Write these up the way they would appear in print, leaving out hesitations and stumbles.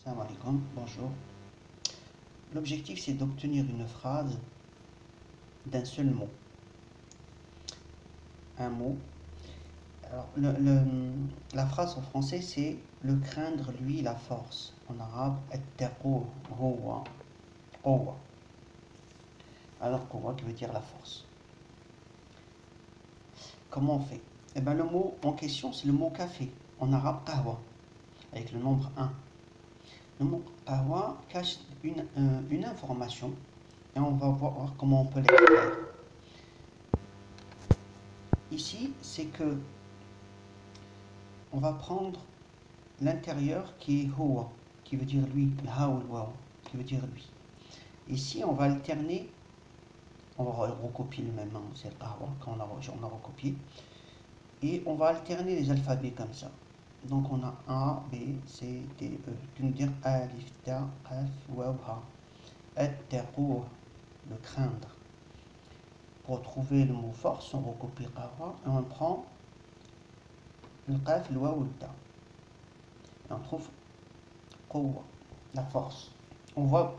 Salam alaikum, bonjour. L'objectif c'est d'obtenir une phrase d'un seul mot. Un mot. Alors, la phrase en français c'est le craindre lui la force. En arabe, attaqu huwa quwwa. Alors quwwa qui veut dire la force. Comment on fait? Eh bien le mot en question c'est le mot café. En arabe qahwa, avec le nombre 1. Le mot qahwa cache une information et on va voir comment on peut l'extraire. Ici, c'est que on va prendre l'intérieur qui est huwa, qui veut dire lui, le ha ou le waw, qui veut dire lui. Ici, on va alterner, on va recopier le même, c'est le qahwa, quand on a recopié, et on va alterner les alphabets comme ça. Donc on a A, B, C, D, E. Tu nous dire alif, ta, qaf, waw, ha. Attaqu, le craindre. Pour trouver le mot force, on recopie qahwa et on prend le qaf, le waw, le ta. Et on trouve quwwa, la force. On voit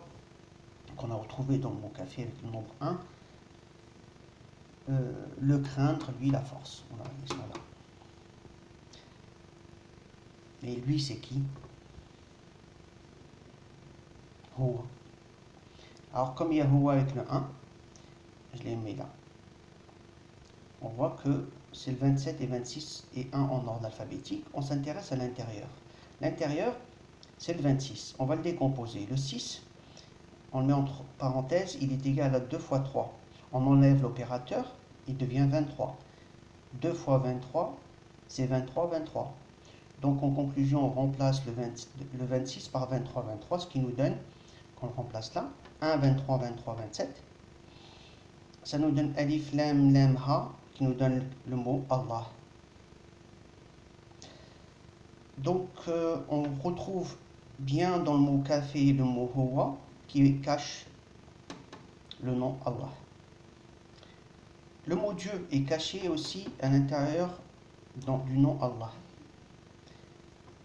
qu'on a retrouvé dans le mot café avec le nombre 1, le craindre, lui, la force. Voilà, ils sont là. Et lui, c'est qui? Huwa. Alors, comme il y a huwa avec le 1, je l'ai mis là. On voit que c'est le 27 et 26 et 1 en ordre alphabétique. On s'intéresse à l'intérieur. L'intérieur, c'est le 26. On va le décomposer. Le 6, on le met entre parenthèses, il est égal à 2 fois 3. On enlève l'opérateur, il devient 23. 2 fois 23, c'est 23, 23. Donc en conclusion, on remplace le 26 par 23, 23, ce qui nous donne, qu'on le remplace là, 1, 23, 23, 27. Ça nous donne alif, lam, lam, ha, qui nous donne le mot Allah. Donc on retrouve bien dans le mot café le mot huwa qui cache le nom Allah. Le mot Dieu est caché aussi à l'intérieur du nom Allah.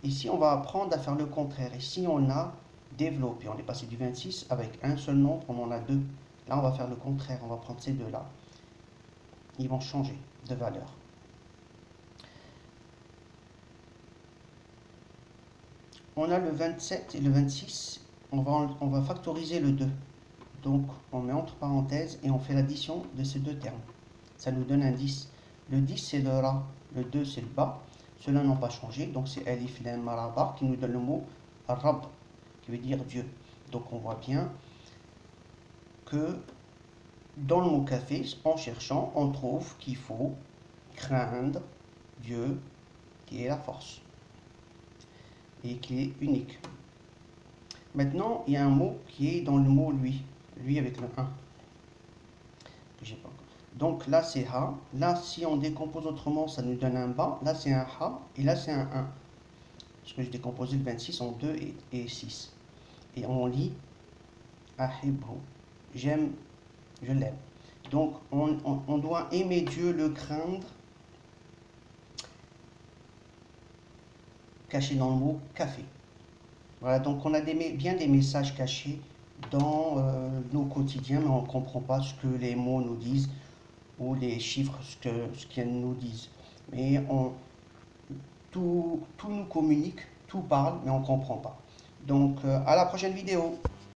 Ici, on va apprendre à faire le contraire. Ici, on a développé. On est passé du 26 avec un seul nombre, on en a deux. Là, on va faire le contraire. On va prendre ces deux-là. Ils vont changer de valeur. On a le 27 et le 26. On va factoriser le 2. Donc, on met entre parenthèses et on fait l'addition de ces deux termes. Ça nous donne un 10. Le 10, c'est le ra. Le 2, c'est le ba. Ceux-là n'ont pas changé. Donc, c'est alif, lam, ra, ba qui nous donne le mot rab, qui veut dire Dieu. Donc, on voit bien que dans le mot café, en cherchant, on trouve qu'il faut craindre Dieu, qui est la force et qui est unique. Maintenant, il y a un mot qui est dans le mot lui avec le 1. Que j'ai pas encore. Donc là, c'est ha. Là, si on décompose autrement, ça nous donne un ba. Là, c'est un ha. Et là, c'est un 1. Parce que j'ai décomposé le 26 en 2 et 6. Et on lit ahibhu. J'aime, je l'aime. Donc, on doit aimer Dieu, le craindre, caché dans le mot café. Voilà, donc on a bien des messages cachés dans nos quotidiens, mais on ne comprend pas ce que les mots nous disent ou les chiffres, ce qu'ils nous disent. Mais tout nous communique, tout parle, mais on ne comprend pas. Donc, à la prochaine vidéo.